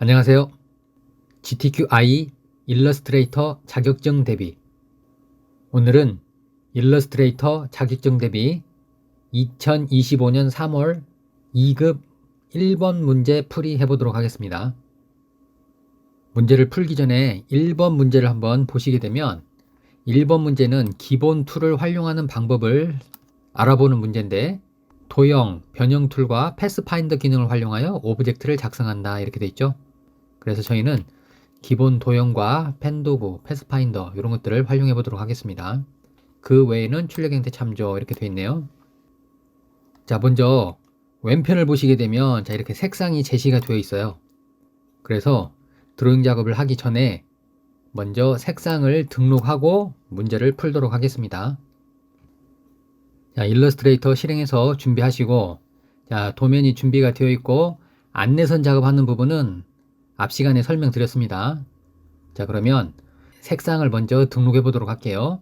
안녕하세요. GTQI 일러스트레이터 자격증 대비. 오늘은 일러스트레이터 자격증 대비 2025년 3월 2급 1번 문제 풀이 해보도록 하겠습니다. 문제를 풀기 전에 1번 문제를 한번 보시게 되면 1번 문제는 기본 툴을 활용하는 방법을 알아보는 문제인데 도형, 변형 툴과 패스파인더 기능을 활용하여 오브젝트를 작성한다 이렇게 돼 있죠. 그래서 저희는 기본 도형과 펜도구, 패스파인더 이런 것들을 활용해 보도록 하겠습니다. 그 외에는 출력 형태 참조 이렇게 되어 있네요. 자, 먼저 왼편을 보시게 되면 자 이렇게 색상이 제시가 되어 있어요. 그래서 드로잉 작업을 하기 전에 먼저 색상을 등록하고 문제를 풀도록 하겠습니다. 자, 일러스트레이터 실행해서 준비하시고, 자, 도면이 준비가 되어 있고 안내선 작업하는 부분은 앞 시간에 설명드렸습니다. 자, 그러면 색상을 먼저 등록해 보도록 할게요.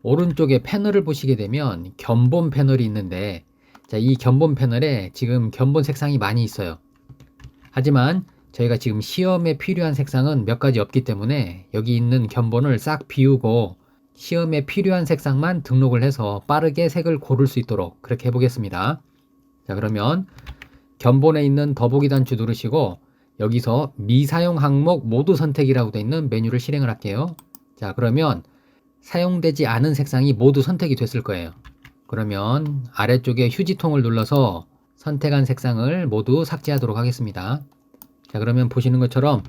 오른쪽에 패널을 보시게 되면 견본 패널이 있는데, 자, 이 견본 패널에 지금 견본 색상이 많이 있어요. 하지만 저희가 지금 시험에 필요한 색상은 몇 가지 없기 때문에 여기 있는 견본을 싹 비우고 시험에 필요한 색상만 등록을 해서 빠르게 색을 고를 수 있도록 그렇게 해보겠습니다. 자, 그러면 견본에 있는 더보기 단추 누르시고 여기서 미사용 항목 모두 선택이라고 되어 있는 메뉴를 실행을 할게요. 자, 그러면 사용되지 않은 색상이 모두 선택이 됐을 거예요. 그러면 아래쪽에 휴지통을 눌러서 선택한 색상을 모두 삭제하도록 하겠습니다. 자, 그러면 보시는 것처럼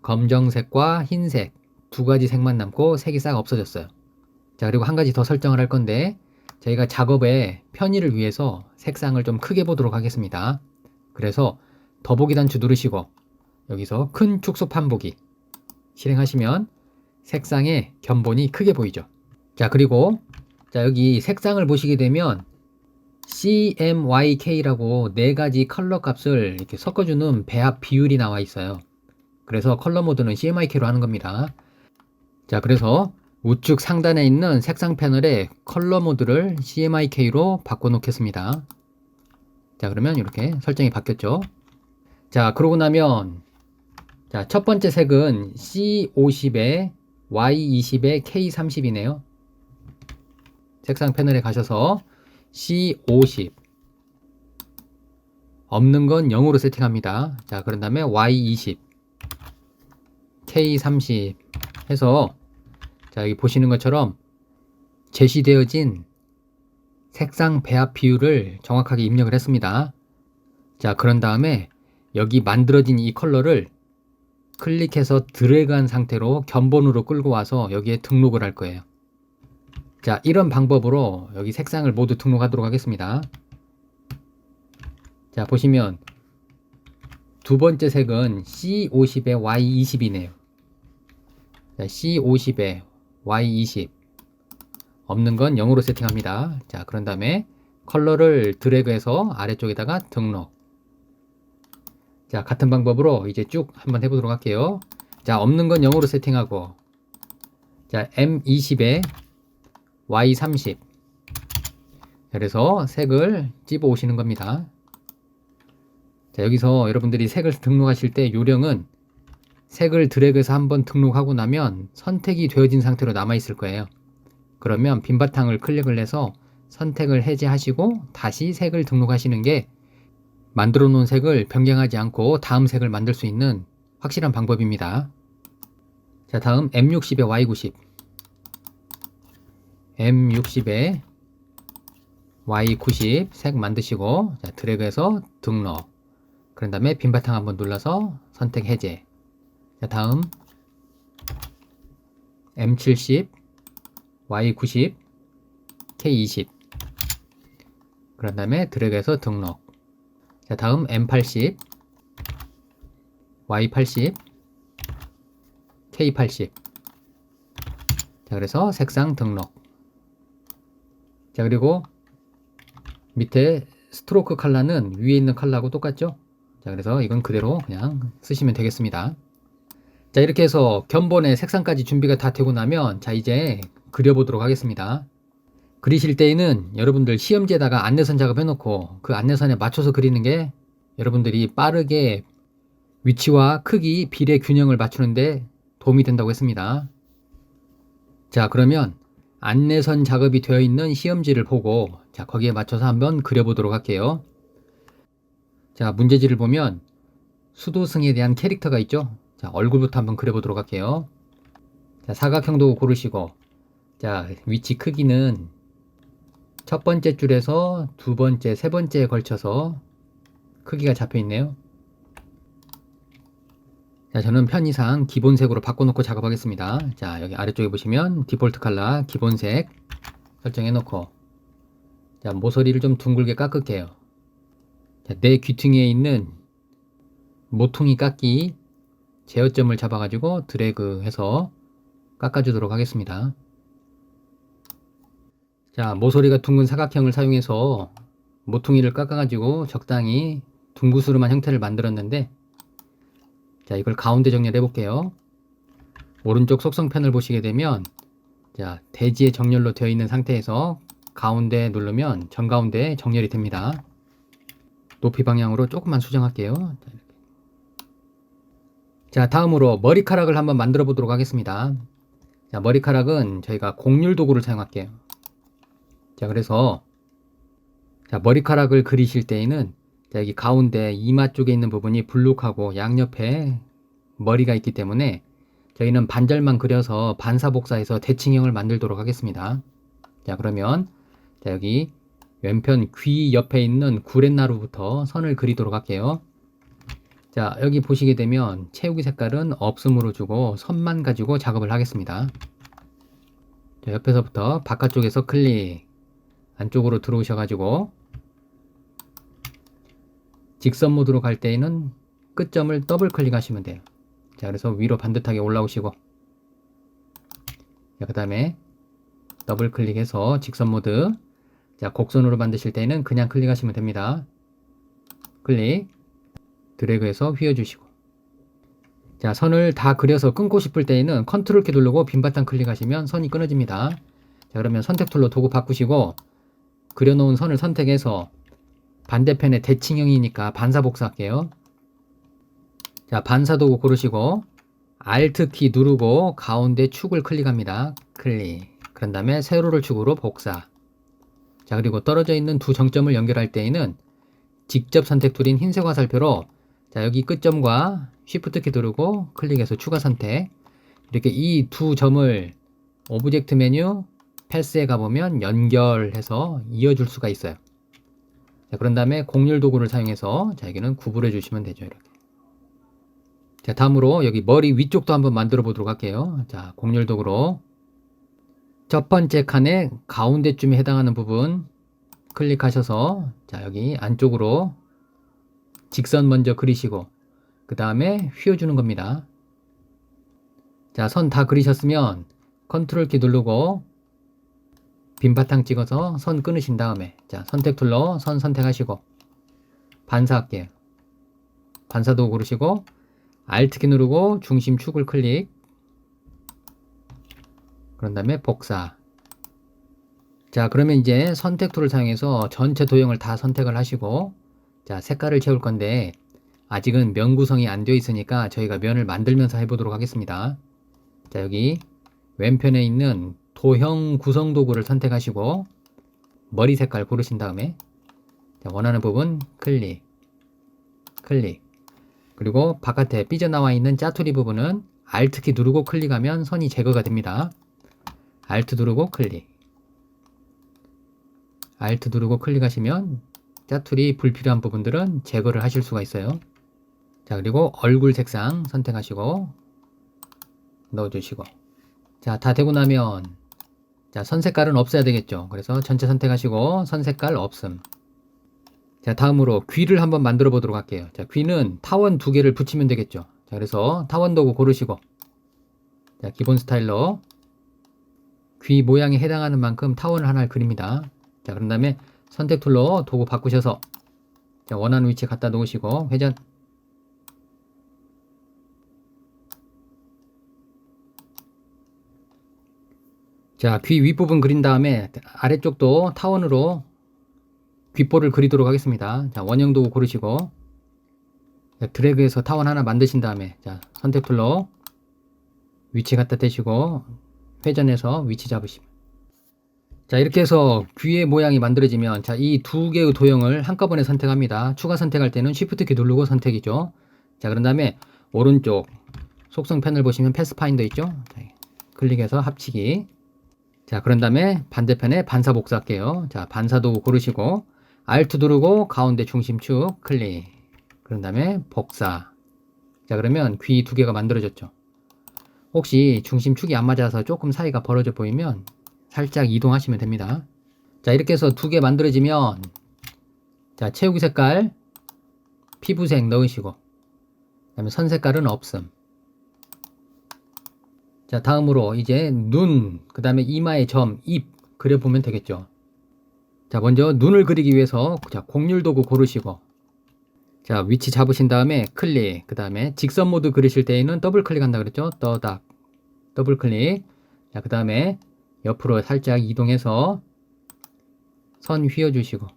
검정색과 흰색 두 가지 색만 남고 색이 싹 없어졌어요. 자, 그리고 한 가지 더 설정을 할 건데 저희가 작업의 편의를 위해서 색상을 좀 크게 보도록 하겠습니다. 그래서 더보기 단추 누르시고 여기서 큰 축소판 보기 실행하시면 색상의 견본이 크게 보이죠. 자, 그리고 자, 여기 색상을 보시게 되면 CMYK라고 네 가지 컬러 값을 이렇게 섞어주는 배합 비율이 나와 있어요. 그래서 컬러 모드는 CMYK로 하는 겁니다. 자, 그래서 우측 상단에 있는 색상 패널에 컬러 모드를 CMYK로 바꿔 놓겠습니다. 자, 그러면 이렇게 설정이 바뀌었죠. 자, 그러고 나면 자, 첫 번째 색은 C50에 Y20에 K30이네요. 색상 패널에 가셔서 C50 없는 건 0으로 세팅합니다. 자, 그런 다음에 Y20 K30 해서 자, 여기 보시는 것처럼 제시되어진 색상 배합 비율을 정확하게 입력을 했습니다. 자, 그런 다음에 여기 만들어진 이 컬러를 클릭해서 드래그한 상태로 견본으로 끌고 와서 여기에 등록을 할 거예요. 자, 이런 방법으로 여기 색상을 모두 등록하도록 하겠습니다. 자, 보시면 두 번째 색은 C50에 Y20이네요. 자, C50에 Y20 없는 건 0으로 세팅합니다. 자, 그런 다음에 컬러를 드래그해서 아래쪽에다가 등록. 자, 같은 방법으로 이제 쭉 한번 해보도록 할게요. 자, 없는 건 0으로 세팅하고 자, M20에 Y30 그래서 색을 집어 오시는 겁니다. 자, 여기서 여러분들이 색을 등록하실 때 요령은 색을 드래그해서 한번 등록하고 나면 선택이 되어진 상태로 남아 있을 거예요. 그러면 빈 바탕을 클릭을 해서 선택을 해제하시고 다시 색을 등록하시는 게 만들어 놓은 색을 변경하지 않고 다음 색을 만들 수 있는 확실한 방법입니다. 자, 다음 M60에 Y90 M60에 Y90 색 만드시고 자, 드래그해서 등록 그런 다음에 빈 바탕 한번 눌러서 선택 해제. 자, 다음 M70 Y90 K20 그런 다음에 드래그해서 등록. 자, 다음 M80 Y80 K80 자, 그래서 색상 등록. 자, 그리고 밑에 스트로크 컬러는 위에 있는 컬러하고 똑같죠? 자, 그래서 이건 그대로 그냥 쓰시면 되겠습니다. 자, 이렇게 해서 견본의 색상까지 준비가 다 되고 나면 자, 이제 그려보도록 하겠습니다. 그리실 때에는 여러분들 시험지에다가 안내선 작업 해놓고 그 안내선에 맞춰서 그리는 게 여러분들이 빠르게 위치와 크기, 비례 균형을 맞추는데 도움이 된다고 했습니다. 자, 그러면 안내선 작업이 되어 있는 시험지를 보고 자, 거기에 맞춰서 한번 그려보도록 할게요. 자, 문제지를 보면 수도승에 대한 캐릭터가 있죠. 자, 얼굴부터 한번 그려보도록 할게요. 자, 사각형도 고르시고 자, 위치 크기는 첫 번째 줄에서 두 번째, 세 번째에 걸쳐서 크기가 잡혀 있네요. 자, 저는 편의상 기본색으로 바꿔놓고 작업하겠습니다. 자, 여기 아래쪽에 보시면 디폴트 컬러 기본색 설정해 놓고 자, 모서리를 좀 둥글게 깎을게요. 자, 내 귀퉁이에 있는 모퉁이 깎기 제어점을 잡아가지고 드래그 해서 깎아주도록 하겠습니다. 자, 모서리가 둥근 사각형을 사용해서 모퉁이를 깎아가지고 적당히 둥구스름한 형태를 만들었는데 자, 이걸 가운데 정렬해 볼게요. 오른쪽 속성편을 보시게 되면 자, 대지의 정렬로 되어 있는 상태에서 가운데 누르면 정가운데 정렬이 됩니다. 높이 방향으로 조금만 수정할게요. 자, 다음으로 머리카락을 한번 만들어 보도록 하겠습니다. 자, 머리카락은 저희가 곡률 도구를 사용할게요. 자, 그래서 자, 머리카락을 그리실 때에는 자, 여기 가운데 이마 쪽에 있는 부분이 불룩하고 양옆에 머리가 있기 때문에 저희는 반절만 그려서 반사복사해서 대칭형을 만들도록 하겠습니다. 자, 그러면 자, 여기 왼편 귀 옆에 있는 구렛나루부터 선을 그리도록 할게요. 자, 여기 보시게 되면 채우기 색깔은 없음으로 주고 선만 가지고 작업을 하겠습니다. 자, 옆에서부터 바깥쪽에서 클릭 안쪽으로 들어오셔가지고 직선 모드로 갈 때에는 끝점을 더블 클릭하시면 돼요. 자, 그래서 위로 반듯하게 올라오시고 자, 그 다음에 더블 클릭해서 직선 모드 자, 곡선으로 만드실 때는 그냥 클릭하시면 됩니다. 클릭 드래그해서 휘어주시고 자, 선을 다 그려서 끊고 싶을 때에는 컨트롤 키 누르고 빈 바탕 클릭하시면 선이 끊어집니다. 자, 그러면 선택 툴로 도구 바꾸시고 그려놓은 선을 선택해서 반대편에 대칭형이니까 반사 복사할게요. 자, 반사 도구 고르시고 Alt 키 누르고 가운데 축을 클릭합니다. 클릭. 그런 다음에 세로를 축으로 복사. 자, 그리고 떨어져 있는 두 정점을 연결할 때에는 직접 선택 툴인 흰색 화살표로 자, 여기 끝점과 Shift 키 누르고 클릭해서 추가 선택. 이렇게 이 두 점을 오브젝트 메뉴 패스에 가보면 연결해서 이어줄 수가 있어요. 자, 그런 다음에 곡률 도구를 사용해서 자, 여기는 구분해 주시면 되죠. 이렇게. 자, 다음으로 여기 머리 위쪽도 한번 만들어 보도록 할게요. 자, 곡률 도구로 첫 번째 칸의 가운데쯤에 해당하는 부분 클릭하셔서 자, 여기 안쪽으로 직선 먼저 그리시고 그 다음에 휘어주는 겁니다. 자, 선 다 그리셨으면 컨트롤 키 누르고 빈 바탕 찍어서 선 끊으신 다음에 자, 선택 툴로 선 선택하시고 반사할게요. 반사도 고르시고 Alt 키 누르고 중심 축을 클릭 그런 다음에 복사. 자, 그러면 이제 선택 툴을 사용해서 전체 도형을 다 선택을 하시고 자, 색깔을 채울 건데 아직은 면 구성이 안 되어 있으니까 저희가 면을 만들면서 해보도록 하겠습니다. 자, 여기 왼편에 있는 도형 구성 도구를 선택하시고 머리 색깔 고르신 다음에 자, 원하는 부분 클릭 클릭 그리고 바깥에 삐져나와 있는 짜투리 부분은 Alt 키 누르고 클릭하면 선이 제거가 됩니다. Alt 누르고 클릭 Alt 누르고 클릭하시면 짜투리 불필요한 부분들은 제거를 하실 수가 있어요. 자, 그리고 얼굴 색상 선택하시고 넣어주시고 자, 다 되고 나면 자, 선 색깔은 없애야 되겠죠. 그래서 전체 선택하시고 선 색깔 없음. 자, 다음으로 귀를 한번 만들어 보도록 할게요. 자, 귀는 타원 두 개를 붙이면 되겠죠. 자, 그래서 타원 도구 고르시고 자, 기본 스타일로 귀 모양에 해당하는 만큼 타원을 하나를 그립니다. 자, 그런 다음에 선택 툴로 도구 바꾸셔서 자, 원하는 위치에 갖다 놓으시고 회전. 자, 귀 윗부분 그린 다음에 아래쪽도 타원으로 귓볼을 그리도록 하겠습니다. 자, 원형 도구 고르시고 자, 드래그해서 타원 하나 만드신 다음에 자, 선택 툴로 위치 갖다 대시고 회전해서 위치 잡으시면, 자, 이렇게 해서 귀의 모양이 만들어지면, 자, 이 두 개의 도형을 한꺼번에 선택합니다. 추가 선택할 때는 Shift 키 누르고 선택이죠. 자, 그런 다음에 오른쪽 속성 패널 보시면 패스파인더 있죠. 자, 클릭해서 합치기. 자, 그런 다음에 반대편에 반사 복사할게요. 자, 반사도 고르시고 Alt 누르고 가운데 중심축 클릭. 그런 다음에 복사. 자, 그러면 귀 두 개가 만들어졌죠. 혹시 중심축이 안 맞아서 조금 사이가 벌어져 보이면 살짝 이동하시면 됩니다. 자, 이렇게 해서 두 개 만들어지면, 자, 채우기 색깔 피부색 넣으시고, 그 다음에 선 색깔은 없음. 자, 다음으로 이제 눈, 그 다음에 이마의 점, 입 그려보면 되겠죠. 자, 먼저 눈을 그리기 위해서 자, 곡률 도구 고르시고, 자, 위치 잡으신 다음에 클릭, 그 다음에 직선 모드 그리실 때에는 더블 클릭한다 그랬죠. 더닥 더블 클릭. 자, 그 다음에 옆으로 살짝 이동해서 선 휘어주시고,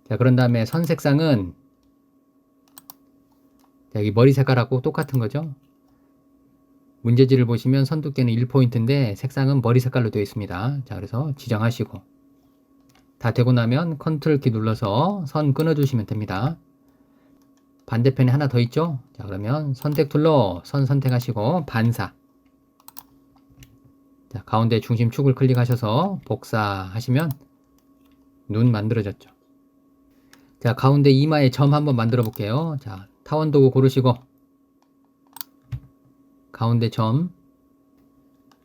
자, 그런 다음에 선 색상은 여기 머리 색깔하고 똑같은 거죠. 문제지를 보시면 선 두께는 1포인트인데 색상은 머리 색깔로 되어 있습니다. 자, 그래서 지정하시고 다 되고 나면 컨트롤 키 눌러서 선 끊어주시면 됩니다. 반대편에 하나 더 있죠. 자, 그러면 선택 툴로 선 선택하시고 반사. 자, 가운데 중심축을 클릭하셔서 복사하시면 눈 만들어졌죠. 자, 가운데 이마에 점 한번 만들어 볼게요. 자, 타원 도구 고르시고 가운데 점.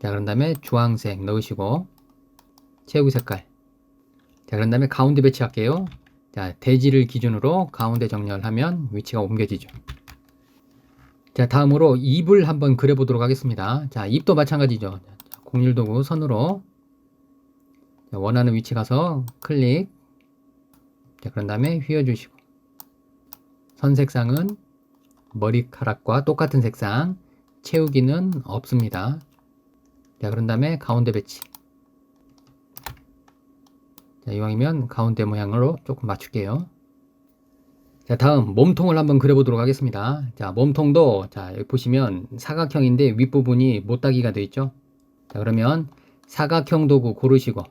자, 그런 다음에 주황색 넣으시고 채우기 색깔. 자, 그런 다음에 가운데 배치할게요. 자, 대지를 기준으로 가운데 정렬하면 위치가 옮겨지죠. 자, 다음으로 입을 한번 그려보도록 하겠습니다. 자, 입도 마찬가지죠. 곡률 도구 선으로 자, 원하는 위치 가서 클릭. 자, 그런 다음에 휘어주시고 선 색상은 머리카락과 똑같은 색상, 채우기는 없습니다. 자, 그런 다음에 가운데 배치. 자, 이왕이면 가운데 모양으로 조금 맞출게요. 자, 다음 몸통을 한번 그려보도록 하겠습니다. 자, 몸통도 자, 여기 보시면 사각형인데 윗부분이 못따기가 되어 있죠. 자, 그러면 사각형 도구 고르시고,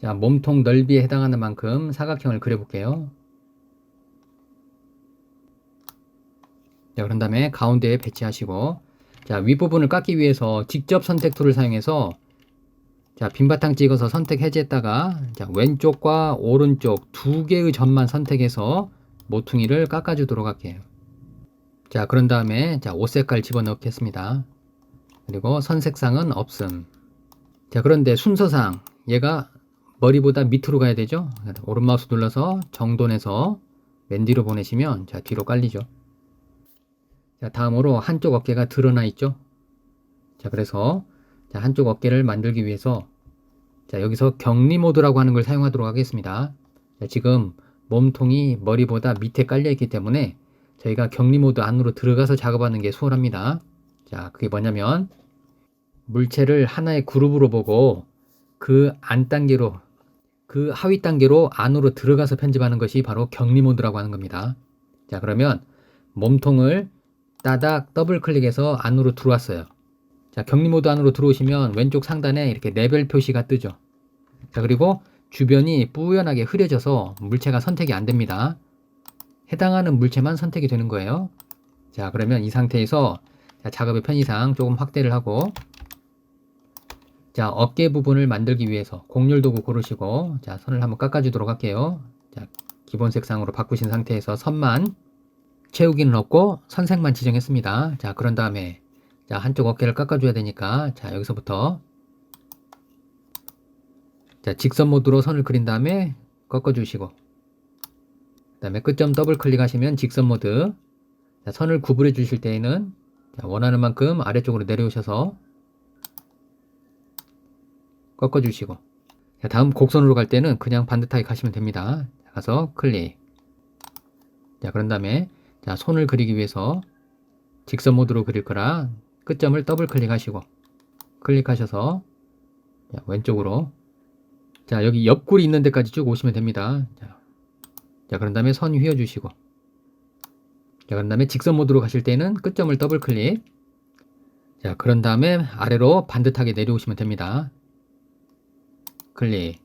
자, 몸통 넓이에 해당하는 만큼 사각형을 그려볼게요. 자, 그런 다음에 가운데에 배치하시고, 자, 윗부분을 깎기 위해서 직접 선택 툴을 사용해서 자, 빈 바탕 찍어서 선택 해제했다가 자, 왼쪽과 오른쪽 두 개의 점만 선택해서 모퉁이를 깎아주도록 할게요. 자, 그런 다음에 자, 옷 색깔 집어넣겠습니다. 그리고 선 색상은 없음. 자, 그런데 순서상 얘가 머리보다 밑으로 가야 되죠. 오른 마우스 눌러서 정돈해서 맨 뒤로 보내시면 자, 뒤로 깔리죠. 자, 다음으로 한쪽 어깨가 드러나 있죠. 자, 그래서 자, 한쪽 어깨를 만들기 위해서 자, 여기서 격리 모드라고 하는 걸 사용하도록 하겠습니다. 자, 지금 몸통이 머리보다 밑에 깔려 있기 때문에 저희가 격리 모드 안으로 들어가서 작업하는 게 수월합니다. 자, 그게 뭐냐면 물체를 하나의 그룹으로 보고 그 안 단계로, 그 하위 단계로 안으로 들어가서 편집하는 것이 바로 격리 모드라고 하는 겁니다. 자, 그러면 몸통을 따닥 더블 클릭해서 안으로 들어왔어요. 자, 격리 모드 안으로 들어오시면 왼쪽 상단에 이렇게 레벨 표시가 뜨죠. 자, 그리고 주변이 뿌연하게 흐려져서 물체가 선택이 안 됩니다. 해당하는 물체만 선택이 되는 거예요. 자, 그러면 이 상태에서 자, 작업의 편의상 조금 확대를 하고, 자, 어깨 부분을 만들기 위해서 곡률 도구 고르시고 자, 선을 한번 깎아주도록 할게요. 자, 기본 색상으로 바꾸신 상태에서 선만, 채우기는 없고 선색만 지정했습니다. 자, 그런 다음에 자, 한쪽 어깨를 깎아줘야 되니까 자, 여기서부터 자, 직선 모드로 선을 그린 다음에 꺾어주시고, 그 다음에 끝점 더블 클릭하시면 직선 모드. 자, 선을 구분해 주실 때에는 자, 원하는 만큼 아래쪽으로 내려오셔서 꺾어주시고, 자, 다음 곡선으로 갈 때는 그냥 반듯하게 가시면 됩니다. 자, 가서 클릭. 자, 그런 다음에 자, 손을 그리기 위해서 직선 모드로 그릴 거라 끝점을 더블 클릭하시고 클릭하셔서 자, 왼쪽으로 자, 여기 옆구리 있는 데까지 쭉 오시면 됩니다. 자, 그런 다음에 선 휘어주시고, 자, 그런 다음에 직선 모드로 가실 때는 끝점을 더블 클릭. 자, 그런 다음에 아래로 반듯하게 내려오시면 됩니다. 클릭.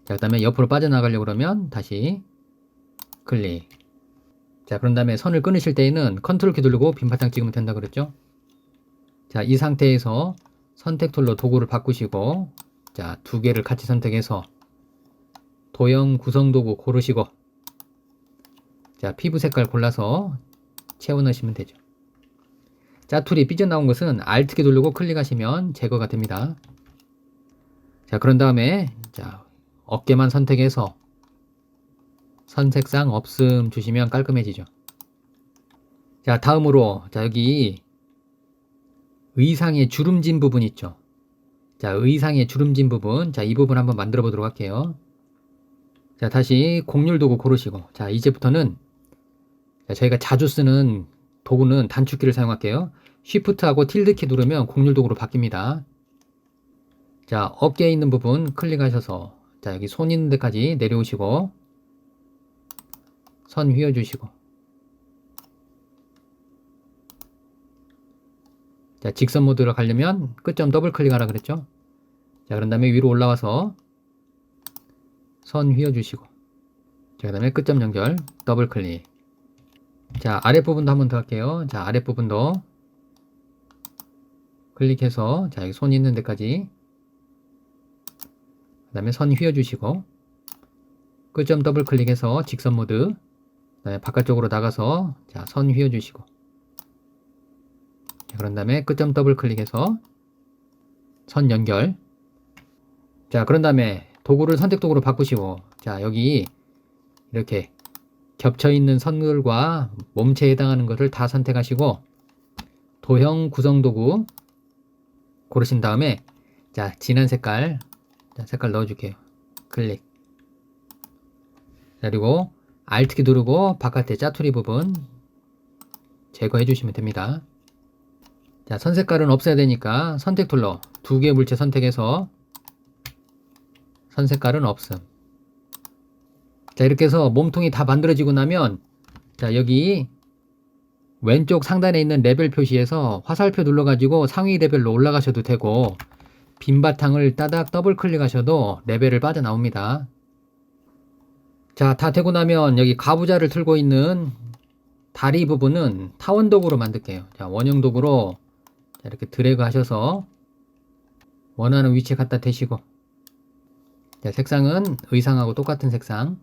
자, 그 다음에 옆으로 빠져나가려고 그러면 다시 클릭. 자, 그런 다음에 선을 끊으실 때에는 컨트롤 키 누르고 빈바탕 찍으면 된다 그랬죠? 자, 이 상태에서 선택 툴로 도구를 바꾸시고, 자, 두 개를 같이 선택해서 도형 구성 도구 고르시고, 자, 피부 색깔 골라서 채워 넣으시면 되죠. 짜투리 삐져나온 것은 Alt 키 누르고 클릭하시면 제거가 됩니다. 자, 그런 다음에 자, 어깨만 선택해서 선 색상 없음 주시면 깔끔해지죠. 자, 다음으로 자, 여기 의상의 주름진 부분 있죠. 자, 의상의 주름진 부분, 자, 이 부분 한번 만들어 보도록 할게요. 자, 다시 곡률 도구 고르시고, 자, 이제부터는 자, 저희가 자주 쓰는 도구는 단축키를 사용할게요. Shift하고 틸드 키 누르면 곡률 도구로 바뀝니다. 자, 어깨에 있는 부분 클릭하셔서 자, 여기 손 있는 데까지 내려오시고 선 휘어주시고, 자, 직선 모드로 가려면 끝점 더블 클릭하라 그랬죠. 자, 그런 다음에 위로 올라와서 선 휘어주시고, 자, 그 다음에 끝점 연결 더블 클릭. 자, 아랫부분도 한번 더 할게요. 자, 아랫부분도 클릭해서 자, 여기 손 있는 데까지, 그 다음에 선 휘어주시고, 끝점 더블 클릭해서 직선 모드, 그 다음에 바깥쪽으로 나가서 자, 선 휘어주시고, 자, 그런 다음에 끝점 더블 클릭해서 선 연결. 자, 그런 다음에 도구를 선택 도구로 바꾸시고, 자, 여기 이렇게 겹쳐있는 선들과 몸체에 해당하는 것을 다 선택하시고 도형 구성 도구 고르신 다음에 자, 진한 색깔, 자, 색깔 넣어줄게요. 클릭. 그리고 Alt 키 누르고 바깥에 짜투리 부분 제거해 주시면 됩니다. 자, 선 색깔은 없애야 되니까 선택 툴로 두 개의 물체 선택해서 선 색깔은 없음. 자, 이렇게 해서 몸통이 다 만들어지고 나면 자, 여기 왼쪽 상단에 있는 레벨 표시에서 화살표 눌러가지고 상위 레벨로 올라가셔도 되고, 빈 바탕을 따닥 더블 클릭하셔도 레벨을 빠져나옵니다. 자, 다 되고 나면 여기 가부좌를 틀고 있는 다리 부분은 타원 도구로 만들게요. 자, 원형 도구로 자, 이렇게 드래그 하셔서 원하는 위치에 갖다 대시고, 자, 색상은 의상하고 똑같은 색상.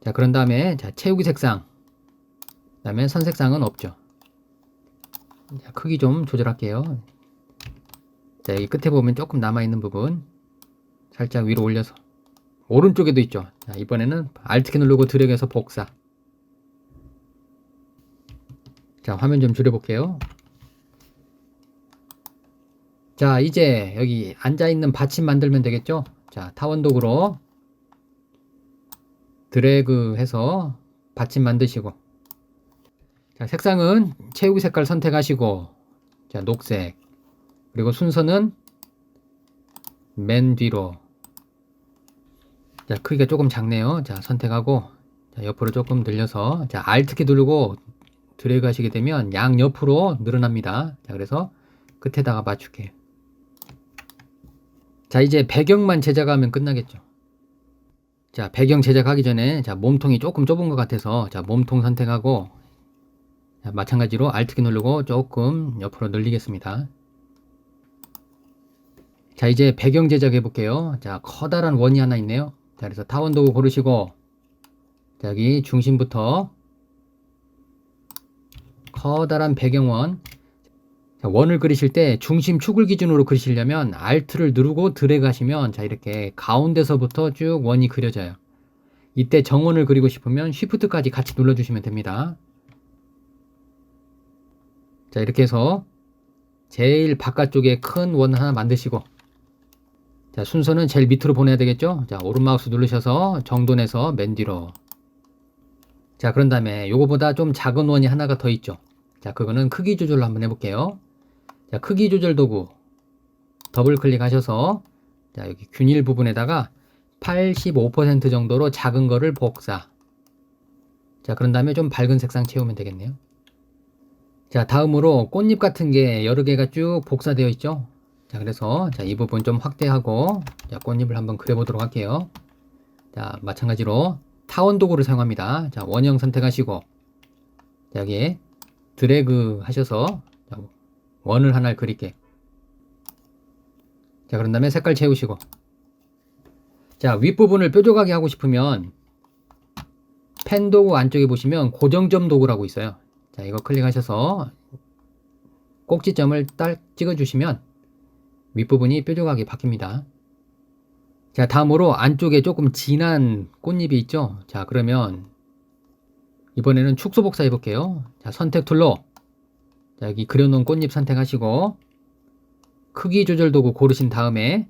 자, 그런 다음에 자, 채우기 색상, 그 다음에 선 색상은 없죠. 자, 크기 좀 조절할게요. 자, 여기 끝에 보면 조금 남아있는 부분 살짝 위로 올려서, 오른쪽에도 있죠. 자, 이번에는 Alt 키 누르고 드래그해서 복사. 자, 화면 좀 줄여볼게요. 자, 이제 여기 앉아있는 받침 만들면 되겠죠. 자, 타원 도구로 드래그 해서 받침 만드시고, 자, 색상은 채우기 색깔 선택하시고, 자, 녹색, 그리고 순서는 맨 뒤로. 자, 크기가 조금 작네요. 자, 선택하고 자, 옆으로 조금 늘려서 자, Alt 키 누르고 드래그 하시게 되면 양 옆으로 늘어납니다. 자, 그래서 끝에다가 맞출게요. 자, 이제 배경만 제작하면 끝나겠죠. 자, 배경 제작하기 전에 자, 몸통이 조금 좁은 것 같아서 자, 몸통 선택하고 자, 마찬가지로 Alt 키 누르고 조금 옆으로 늘리겠습니다. 자, 이제 배경 제작해 볼게요. 자, 커다란 원이 하나 있네요. 자, 그래서 타원 도구 고르시고 자, 여기 중심부터 커다란 배경원. 자, 원을 그리실 때 중심 축을 기준으로 그리시려면 Alt를 누르고 드래그 하시면 자, 이렇게 가운데서부터 쭉 원이 그려져요. 이때 정원을 그리고 싶으면 Shift까지 같이 눌러주시면 됩니다. 자, 이렇게 해서 제일 바깥쪽에 큰 원 하나 만드시고, 자, 순서는 제일 밑으로 보내야 되겠죠. 자, 오른 마우스 누르셔서 정돈해서 맨 뒤로. 자, 그런 다음에 요거보다 좀 작은 원이 하나가 더 있죠. 자, 그거는 크기 조절로 한번 해볼게요. 자, 크기 조절 도구 더블 클릭하셔서 자, 여기 균일 부분에다가 85% 정도로 작은 거를 복사. 자, 그런 다음에 좀 밝은 색상 채우면 되겠네요. 자, 다음으로 꽃잎 같은 게 여러 개가 쭉 복사되어 있죠. 자, 그래서 자, 이 부분 좀 확대하고 자, 꽃잎을 한번 그려보도록 할게요. 자, 마찬가지로 타원 도구를 사용합니다. 자, 원형 선택하시고 자, 여기에 드래그 하셔서 자, 원을 하나 그릴게. 자, 그런 다음에 색깔 채우시고 자, 윗부분을 뾰족하게 하고 싶으면 펜 도구 안쪽에 보시면 고정점 도구라고 있어요. 자, 이거 클릭하셔서 꼭지점을 딱 찍어주시면 윗부분이 뾰족하게 바뀝니다. 자, 다음으로 안쪽에 조금 진한 꽃잎이 있죠. 자, 그러면 이번에는 축소 복사 해볼게요. 자, 선택 툴로 자, 여기 그려놓은 꽃잎 선택하시고 크기 조절 도구 고르신 다음에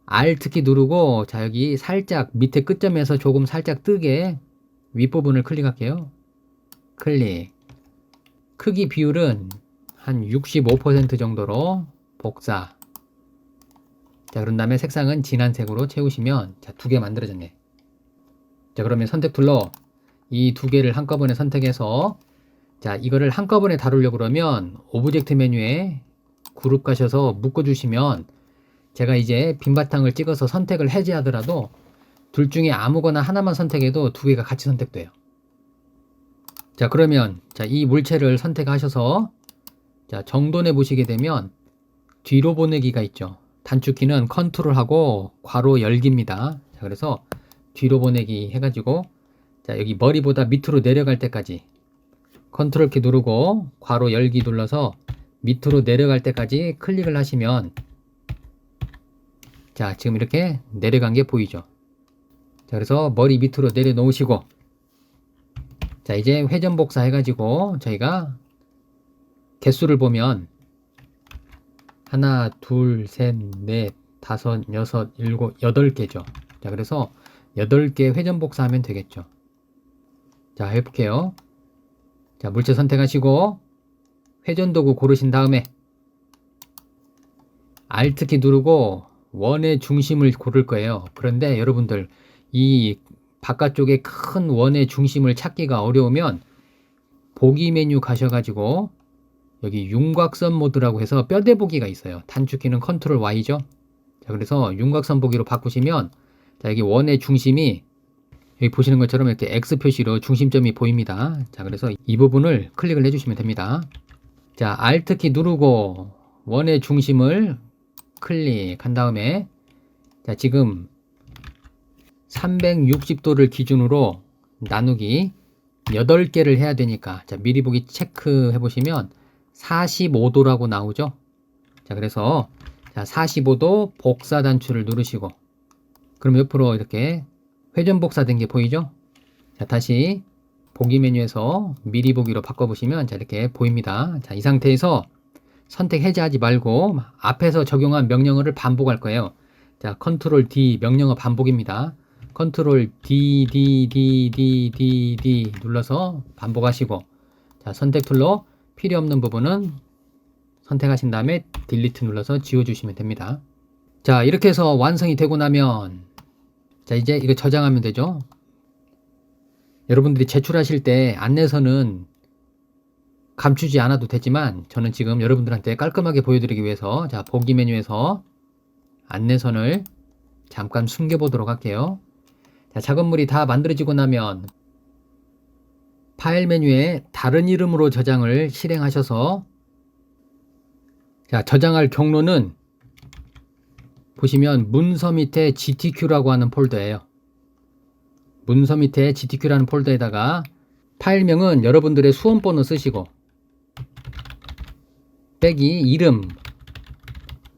Alt키 누르고 자, 여기 살짝 밑에 끝점에서 조금 살짝 뜨게 윗부분을 클릭할게요. 클릭. 크기 비율은 한 65% 정도로 복사. 자, 그런 다음에 색상은 진한 색으로 채우시면 자, 두 개 만들어졌네. 자, 그러면 선택 툴로 이 두 개를 한꺼번에 선택해서 자, 이거를 한꺼번에 다루려고 그러면 오브젝트 메뉴에 그룹 가셔서 묶어주시면 제가 이제 빈 바탕을 찍어서 선택을 해제하더라도 둘 중에 아무거나 하나만 선택해도 두 개가 같이 선택돼요. 자, 그러면 자, 이 물체를 선택하셔서 자, 정돈해 보시게 되면 뒤로 보내기가 있죠. 단축키는 컨트롤하고 괄호 열기입니다. 자, 그래서 뒤로 보내기 해가지고 자, 여기 머리보다 밑으로 내려갈 때까지 컨트롤키 누르고 괄호 열기 눌러서 밑으로 내려갈 때까지 클릭을 하시면 자, 지금 이렇게 내려간 게 보이죠. 자, 그래서 머리 밑으로 내려놓으시고 자, 이제 회전 복사 해가지고 저희가 개수를 보면 하나, 둘, 셋, 넷, 다섯, 여섯, 일곱, 8개죠. 자, 그래서 8개 회전 복사하면 되겠죠. 자, 해볼게요. 자, 물체 선택하시고 회전 도구 고르신 다음에 Alt키 누르고 원의 중심을 고를 거예요. 그런데 여러분들 이 바깥쪽에 큰 원의 중심을 찾기가 어려우면 보기 메뉴 가셔가지고 여기 윤곽선 모드라고 해서 뼈대 보기가 있어요. 단축키는 컨트롤 Y죠. 자, 그래서 윤곽선 보기로 바꾸시면 자, 여기 원의 중심이 여기 보시는 것처럼 이렇게 X 표시로 중심점이 보입니다. 자, 그래서 이 부분을 클릭을 해주시면 됩니다. 자, Alt키 누르고 원의 중심을 클릭한 다음에 자, 지금 360도를 기준으로 나누기 8개를 해야 되니까 자, 미리 보기 체크해 보시면 45도라고 나오죠. 자, 그래서 자, 45도 복사 단추를 누르시고 그럼 옆으로 이렇게 회전 복사된 게 보이죠? 자, 다시 보기 메뉴에서 미리 보기로 바꿔보시면 자, 이렇게 보입니다. 자, 이 상태에서 선택 해제하지 말고 앞에서 적용한 명령어를 반복할 거예요. 자, 컨트롤 D 명령어 반복입니다. 컨트롤 D 눌러서 반복하시고 자, 선택 툴로 필요 없는 부분은 선택하신 다음에 딜리트 눌러서 지워주시면 됩니다. 자, 이렇게 해서 완성이 되고 나면 자, 이제 이거 저장하면 되죠. 여러분들이 제출하실 때 안내서는 감추지 않아도 되지만 저는 지금 여러분들한테 깔끔하게 보여드리기 위해서 자, 보기 메뉴에서 안내선을 잠깐 숨겨보도록 할게요. 자, 작업물이 다 만들어지고 나면 파일 메뉴에 다른 이름으로 저장을 실행하셔서 자, 저장할 경로는 보시면 문서 밑에 GTQ라고 하는 폴더예요. 문서 밑에 GTQ라는 폴더에다가 파일명은 여러분들의 수험번호 쓰시고 빼기 이름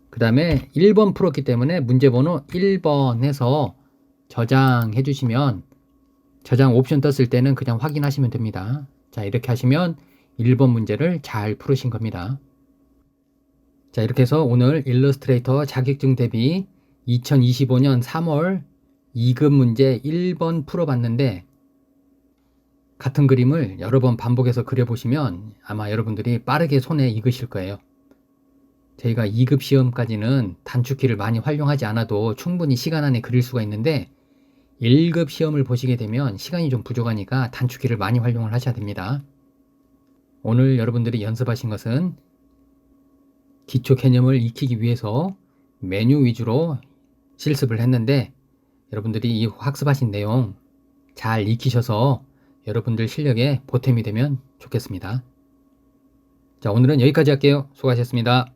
그 다음에 1번 풀었기 때문에 문제번호 1번 해서 저장해 주시면 저장 옵션 떴을 때는 그냥 확인하시면 됩니다. 자, 이렇게 하시면 1번 문제를 잘 풀으신 겁니다. 자, 이렇게 해서 오늘 일러스트레이터 자격증 대비 2025년 3월 2급 문제 1번 풀어봤는데 같은 그림을 여러 번 반복해서 그려보시면 아마 여러분들이 빠르게 손에 익으실 거예요. 저희가 2급 시험까지는 단축키를 많이 활용하지 않아도 충분히 시간 안에 그릴 수가 있는데 1급 시험을 보시게 되면 시간이 좀 부족하니까 단축키를 많이 활용을 하셔야 됩니다. 오늘 여러분들이 연습하신 것은 기초 개념을 익히기 위해서 메뉴 위주로 실습을 했는데, 여러분들이 이 학습하신 내용 잘 익히셔서 여러분들 실력에 보탬이 되면 좋겠습니다. 자, 오늘은 여기까지 할게요. 수고하셨습니다.